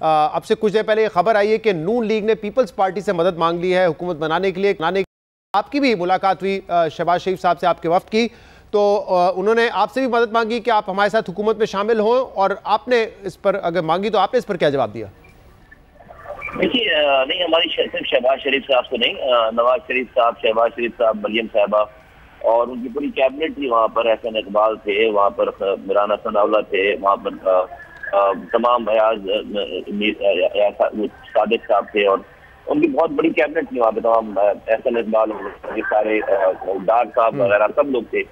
अब से कुछ देर पहले ये खबर आई है कि नून लीग ने पीपल्स पार्टी से मदद मांग ली है हुकूमत बनाने के लिए। आपकी भी मुलाकात हुई शहबाज शरीफ साहब से, आपके वफ्द की, तो उन्होंने आपसे भी मदद मांगी कि आप हमारे साथ हुकूमत में शामिल हों, और आपने इस पर अगर मांगी तो आपने इस पर क्या जवाब दिया? देखिए, नहीं, हमारी सिर्फ शहबाज शरीफ साहब से नहीं, नवाज शरीफ साहब, शहबाज शरीफ साहब, मरियम साहबा और उनकी पूरी कैबिनेट थी वहाँ पर। एहसन इकबाल थे वहाँ पर, मिराना सनाउल्लाह थे वहाँ पर, तमाम सादिक साहब थे और उनकी बहुत बड़ी कैबिनेट थी वहाँ पे। तमाम एहसन इकबाल, सारे डार साहब वगैरह सब लोग थे,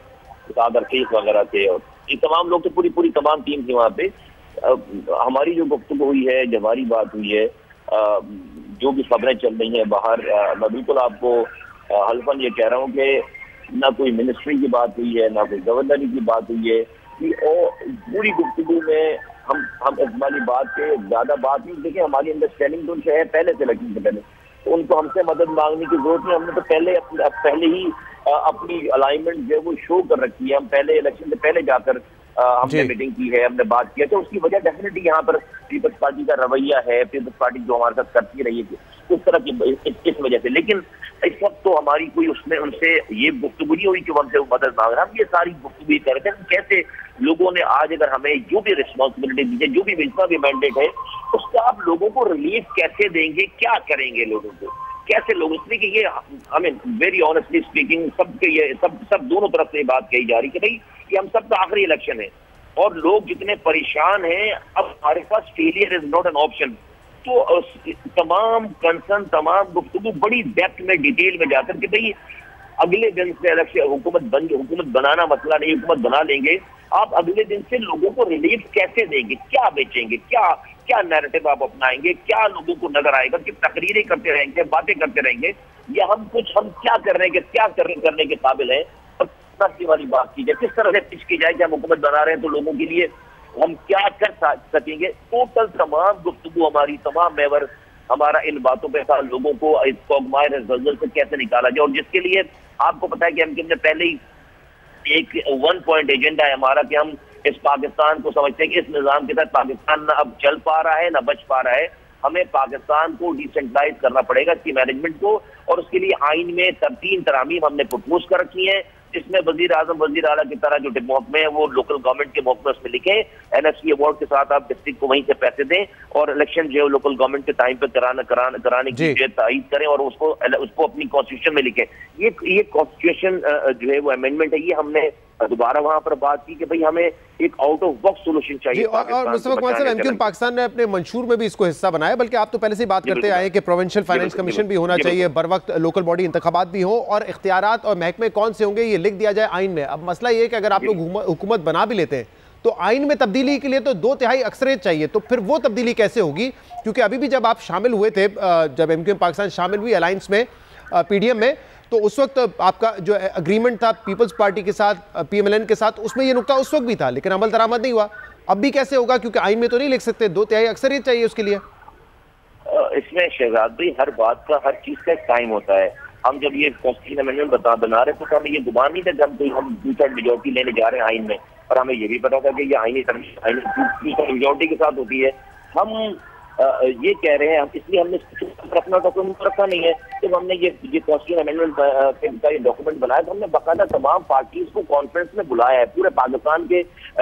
सादर रफीक वगैरह थे, और ये तमाम लोग थे, पूरी तमाम टीम थी वहाँ पे। हमारी जो गुफ्तगू हुई है, जब हमारी बात हुई है, जो भी खबरें चल रही हैं बाहर, मैं बिल्कुल आपको हल्फन ये कह रहा हूँ कि ना कोई मिनिस्ट्री की बात हुई है, ना कोई गवर्नरी की बात हुई है, कि पूरी गुफ्तगू में हम इस वाली बात पे ज्यादा बात नहीं। देखिए, हमारी अंडरस्टैंडिंग तो उनसे है पहले से, इलेक्शन से पहले, तो उनको हमसे मदद मांगने की जरूरत नहीं। हमने तो पहले ही अपनी अलाइनमेंट जो है वो शो कर रखी है। हम पहले इलेक्शन से पहले जाकर हमने मीटिंग की है, हमने बात किया, तो उसकी वजह डेफिनेटली यहाँ पर पीपल्स पार्टी का रवैया है, पीपल्स पार्टी जो हमारे साथ करती रही है उस तरह की, इस वजह से। लेकिन इस वक्त तो हमारी कोई उसमें उनसे ये गुफ्तगू नहीं हुई कि वो हमसे मदद मांग रहे हैं। हम ये सारी गुफ्तगू कर रहे थे कैसे लोगों ने आज अगर हमें जो भी रिस्पॉन्सिबिलिटी दी है, जो भी जितना भी मैंडेट है, उसका आप लोगों को रिलीफ कैसे देंगे, क्या करेंगे लोगों को, कैसे लोग, इसलिए कि ये वेरी ऑनेस्टली स्पीकिंग सबके ये सब दोनों तरफ से बात कही जा रही है कि भाई ये हम सब का आखिरी इलेक्शन है और लोग जितने परेशान हैं, अब हमारे पास failure is not an option. तो तमाम कंसर्न, तमाम गुफ्तगू बड़ी डेप्थ में, डिटेल में जाकर कि भाई अगले दिन से इलेक्शन, हुकूमत बनाना मसला नहीं, हुकूमत बना लेंगे, आप अगले दिन से लोगों को रिलीफ कैसे देंगे, क्या बेचेंगे, क्या नैरेटिव आप अपनाएंगे, क्या लोगों को नजर आएगा कि तकरीरें करते रहेंगे, बातें करते रहेंगे, या हम क्या करने के काबिल हैं, और वाली बात की जाए, किस तरह से पिच की जाए कि हम हुकूमत बना रहे हैं तो लोगों के लिए हम क्या कर सकेंगे। टोटल तमाम गुफ्तगू हमारी, तमाम मेवर हमारा इन बातों पे था, लोगों को इस कोगमार जल्जल से कैसे निकाला जाए, और जिसके लिए आपको पता है कि हमने पहले ही एक 1 पॉइंट एजेंडा है हमारा कि हम इस पाकिस्तान को समझते हैं कि इस निजाम के तहत पाकिस्तान ना अब चल पा रहा है, ना बच पा रहा है। हमें पाकिस्तान को डिसेंट्रलाइज करना पड़ेगा, इसकी मैनेजमेंट को, और उसके लिए आइन में 3 तरामीम हमने प्रपोज कर रखी है, जिसमें वजीर आजम, वजीर आला की तरह जो महकमे है वो लोकल गवर्नमेंट के महकमे उसमें लिखे, एनएफसी अवार्ड के साथ आप डिस्ट्रिक्ट को वहीं से पैसे दें, और इलेक्शन जो है लोकल गवर्नमेंट के टाइम पे कराने की तायीद करें, और उसको अपनी कॉन्स्टिट्यूशन में लिखें। ये कॉन्स्टिट्यूशन जो है वो अमेंडमेंट है, ये हमने दोबारा वहां पर बात की कि भाई हमें एक आउट ऑफ बॉक्स सोल्यूशन चाहिए। और मुस्तफा कुमार साहब, एमक्यूएम पाकिस्तान ने अपने मंशूर में भी इसको हिस्सा बनाया, बल्कि आप तो पहले से ही बात करते आए कि प्रोविंशियल फाइनेंस कमीशन भी होना चाहिए, बर वक्त लोकल बॉडी इंतखाबात भी हो, और इख्तियारात और महकमे कौन से होंगे ये लिख दिया जाए आइन में। अब मसला ये है कि अगर आप लोग हुकूमत बना भी लेते हैं तो आइन में तब्दीली के लिए तो 2/3 अक्सरियत चाहिए, तो फिर वो तब्दीली कैसे होगी? क्योंकि अभी भी जब आप शामिल हुए थे, जब एमक्यूएम पाकिस्तान शामिल हुई अलायंस में, पीडीएम में, तो उस वक्त आपका जो एग्रीमेंट था पीपल्स पार्टी के साथ, पीएमएलएन के साथ, उसमें ये नुकता उस वक्त भी था, लेकिन अमल दरामद नहीं हुआ। अब भी कैसे होगा? क्योंकि आइन में तो नहीं लिख सकते, 2/3 अक्सरियत चाहिए उसके लिए। इसमें शहजाद भाई, हर बात का, हर चीज का एक टाइम होता है। हम जब ये कॉन्स्टिट्यूशन अमेंडमेंट बना रहे थे तो हमें ये गुमान नहीं था कि हम 2/3 मेजोरिटी लेने जा रहे हैं आइन में, और हमें ये भी पता था कि ये आइनी मेजोरिटी के साथ होती है। हम ये कह रहे हैं, इसलिए हमने अपना डॉक्यूमेंट रखा नहीं है। जब हमने ये कॉन्स्टिट्यूशन अमेंडमेंट का ये डॉक्यूमेंट बनाया तो हमने बाकायदा तमाम पार्टीज को कॉन्फ्रेंस में बुलाया है, पूरे पाकिस्तान के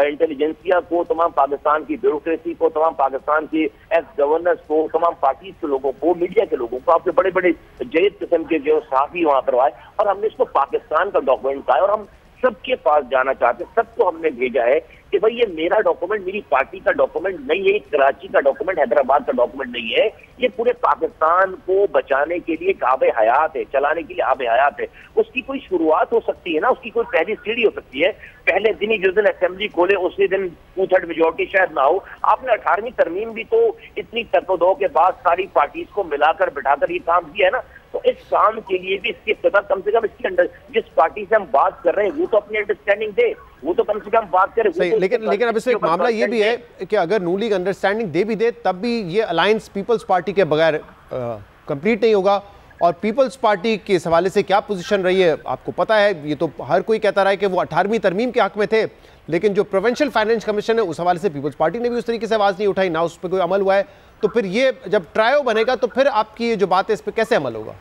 इंटेलिजेंसिया को, तमाम पाकिस्तान की ब्यूरोक्रेसी को, तमाम पाकिस्तान के एक्स गवर्नर्स को, तमाम पार्टीज के लोगों को, मीडिया के लोगों को, आपके बड़े बड़े जयद किस्म के जो साथी वहां पर आए, और हमने इसको पाकिस्तान का डॉक्यूमेंट कहा, और हम सबके पास जाना चाहते, सबको हमने भेजा है कि भाई ये मेरा डॉक्यूमेंट, मेरी पार्टी का डॉक्यूमेंट नहीं है, कराची का डॉक्यूमेंट, हैदराबाद का डॉक्यूमेंट नहीं है, ये पूरे पाकिस्तान को बचाने के लिए आबे हयात है, चलाने के लिए आबे हयात है। उसकी कोई शुरुआत हो सकती है ना, उसकी कोई पहली सीढ़ी हो सकती है। पहले दिन ही जिस दिन असेंबली खोले उसी दिन 2/3 मेजोरिटी शायद ना हो। आपने 18वीं तरमीम भी तो इतनी तकदो के बाद सारी पार्टीज को मिलाकर बिठाकर ये काम किया है ना, तो इस काम के लिए भी इसके इब्तिदा कम से कम इसके अंदर जिस पार्टी से हम बात कर रहे हैं वो तो अपनी अंडरस्टैंडिंग दे, वो तो कम से कम बात करे। सही, लेकिन अब इसमें एक मामला ये भी है कि अगर नून लीग अंडरस्टैंडिंग दे भी दे तब भी ये अलायंस पीपल्स पार्टी के बगैर कंप्लीट नहीं होगा, और पीपल्स पार्टी के इस हवाले से क्या पोजीशन रही है आपको पता है। ये तो हर कोई कहता रहा है कि वो 18वीं तरमीम के हक में थे, लेकिन जो प्रोविंशियल फाइनेंस कमीशन है उस हवाले से पीपल्स पार्टी ने भी उस तरीके से आवाज़ नहीं उठाई, ना उस पर कोई अमल हुआ है। तो फिर ये जब ट्रायो बनेगा तो फिर आपकी ये जो बात है इस पर कैसे अमल होगा?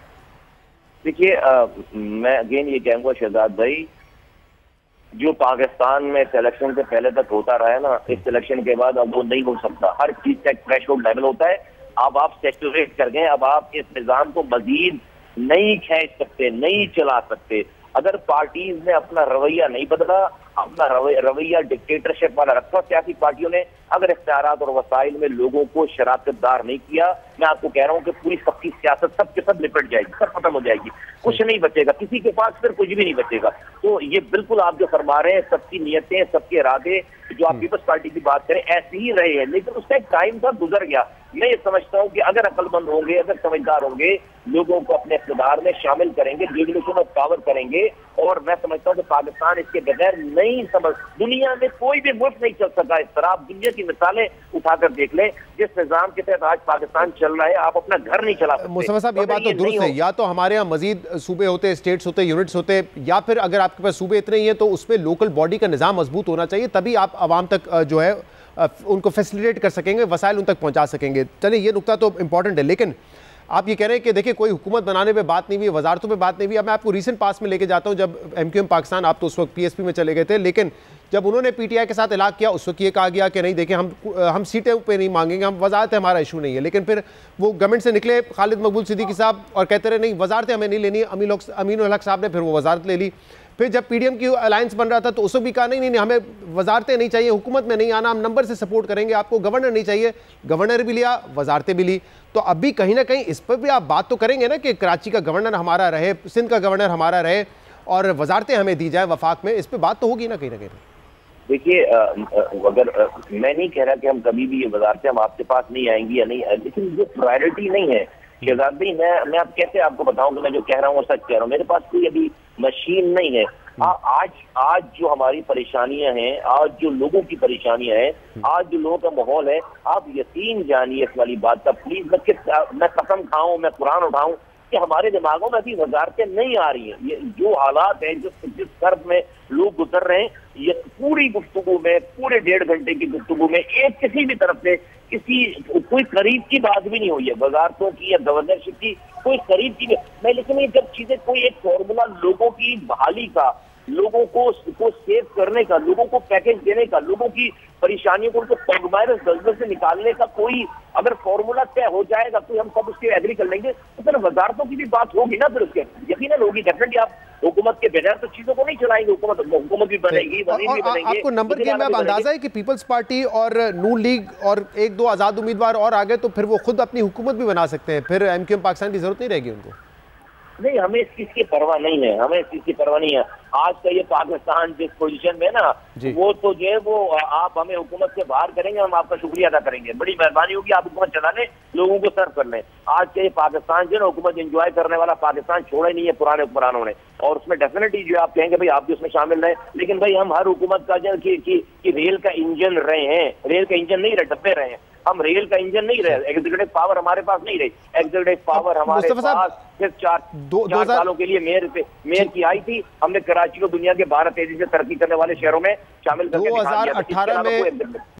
देखिए, मैं अगेन ये कहूँगा शहजाद भाई, जो पाकिस्तान में सिलेक्शन से पहले तक होता रहा है ना, इस सिलेक्शन के बाद अब वो नहीं हो सकता। हर चीज का एक थ्रेशोल्ड लेवल होता है। अब आप सैचुरेट कर गए, अब आप इस निजाम को मजीद नहीं खींच सकते, नहीं चला सकते। अगर पार्टीज ने अपना रवैया नहीं बदला, अपना रवैया डिक्टेटरशिप वाला रखा सियासी पार्टियों ने, अगर इख्तियारात और वसाइल में लोगों को शराकतदार नहीं किया, मैं आपको कह रहा हूँ कि पूरी सबकी सियासत सब के सब लिपट जाएगी, सब खत्म हो जाएगी, कुछ नहीं बचेगा, किसी के पास फिर कुछ भी नहीं बचेगा। तो ये बिल्कुल आप जो फरमा रहे हैं, सबकी नीयतें, सबके इरादे, जो आप पीपल्स पार्टी की बात करें, ऐसे ही रहे हैं, लेकिन उसका एक टाइम था, गुजर गया। मैं ये समझता हूँ कि अगर अक्लमंद होंगे, अगर समझदार होंगे, लोगों को अपने इक़्तिदार में शामिल करेंगे, डिविल्यूशन ऑफ पावर करेंगे, और मैं समझता हूँ कि पाकिस्तान इसके बगैर नहीं समझ, दुनिया में कोई भी मुल्क नहीं चल सका इस तरह। आप दुनिया की मिसालें उठाकर देख लें, जिस निजाम के तहत आज पाकिस्तान चल रहा है, आप अपना घर नहीं चला सकते। मुस्तफा साहब, ये बात तो दुरुस्त है, या तो हमारे यहाँ मजीद सूबे होते, स्टेट्स होते, यूनिट्स होते, या फिर अगर आपके पास सूबे इतने ही हैं तो उसमें लोकल बॉडी का निजाम मजबूत होना चाहिए, तभी आप आवाम तक जो है उनको फैसिलिटेट कर सकेंगे, वसाइल उन तक पहुंचा सकेंगे। चलिए, ये नुकता तो इंपॉर्टेंट है, लेकिन आप ये कह रहे हैं कि देखिए कोई हुकूमत बनाने पे बात नहीं हुई, वजारतों पे बात नहीं हुई। अब मैं आपको रीसेंट पास में लेके जाता हूं, जब MQM पाकिस्तान, आप तो उस वक्त PSP में चले गए थे, लेकिन जब उन्होंने PTI के साथ इलाक़ किया उस वक्त ये कहा गया कि नहीं देखिए हम सीटें पे नहीं मांगेंगे, हम वजारतें हमारा इशू नहीं है। लेकिन फिर वो गवर्नमेंट से निकले खालिद मकबूल सिद्दीकी साहब और कहते रहे नहीं वजारतें हमें नहीं लेनी। अमीनुल हक साहब ने फिर वो वजारत ले ली। फिर जब PDM की अलायंस बन रहा था तो उसको भी कहा नहीं हमें वजारतें नहीं चाहिए, हुकूमत में नहीं आना, हम नंबर से सपोर्ट करेंगे आपको, गवर्नर नहीं चाहिए, गवर्नर भी लिया, वजारतें भी ली। तो अभी कहीं ना कहीं इस पर भी आप बात तो करेंगे ना कि कराची का गवर्नर हमारा रहे, सिंध का गवर्नर हमारा रहे और वजारतें हमें दी जाए वफाक में, इस पर बात तो होगी ना कहीं ना कहीं। देखिए, अगर मैं नहीं कह रहा कि हम कभी भी ये वजारतें हम आपके पास नहीं आएंगी या नहीं, लेकिन ये प्रायोरिटी नहीं है शहजाद भाई। मैं अब कैसे आपको बताऊं कि मैं जो कह रहा हूँ वो सच कह रहा हूँ। मेरे पास कोई अभी मशीन नहीं है। आज जो हमारी परेशानियां हैं, आज जो लोगों की परेशानियां हैं, आज जो लोगों का माहौल है, आप यकीन जानिए इस वाली बात का। प्लीज मैं कसम खाऊं, मैं कुरान उठाऊं कि हमारे दिमागों में अभी वजारतें नहीं आ रही हैं। ये जो हालात है, जिस कर्ब में लोग गुजर रहे हैं, ये पूरी गुफ्तगू में, पूरे 1.5 घंटे की गुफ्तगू में एक किसी भी तरफ से कोई करीब की बात भी नहीं हुई है वजारतों की या गवर्नरशिप की, कोई करीब की नहीं। लेकिन ये जब चीजें कोई एक फॉर्मूला लोगों की बहाली का, लोगों को सेव करने का, लोगों को पैकेज देने का, लोगों की परेशानियों को उनको पंगमाइरस दलदल से निकालने का कोई अगर फॉर्मूला तय हो जाएगा तो हम सब उसके एग्री कर लेंगे। तो फिर वजारतों की भी बात होगी ना, फिर उसके यकीनन होगी। डेफिनेटली आप हुकूमत के बगैर तो चीजों को नहीं चलाएंगे। हुकूमत भी बनेगी, वजीर भी बनेंगे। आपको नंबर गेम में अब अंदाजा है कि पीपल्स पार्टी और नून लीग और 1-2 आजाद उम्मीदवार और आगे तो फिर वो खुद अपनी हुकूमत भी बना सकते हैं, फिर MQM पाकिस्तान की जरूरत नहीं रहेगी उनको। नहीं, हमें इस चीज की परवाह नहीं है, हमें इस चीज की परवाह नहीं है। आज का ये पाकिस्तान जिस पोजीशन में ना, वो तो जो है वो आप हमें हुकूमत से बाहर करेंगे, हम आपका शुक्रिया अदा करेंगे, बड़ी मेहरबानी होगी, आप हुकूमत चला लें, लोगों को सर्व कर लें। आज का ये पाकिस्तान जो है हुकूमत एंजॉय करने वाला पाकिस्तान छोड़ा ही नहीं है पुराने हुक्मरानों ने। और उसमें डेफिनेटली जो आप कहेंगे भाई आप भी उसमें शामिल रहे, लेकिन भाई हम हर हुकूमत का जो कि रेल का इंजन रहे हैं, रेल का इंजन नहीं रहे, डब्बे रहे हैं। हम रेल का इंजन नहीं रहे, एग्जीक्यूटिव पावर हमारे पास नहीं रही। एग्जीक्यूटिव पावर हमारे पास सिर्फ 4 सालों के लिए मेयर की आई थी। हमने कराची को दुनिया के 12 तेजी से तरक्की करने वाले शहरों में शामिल करके 2018 में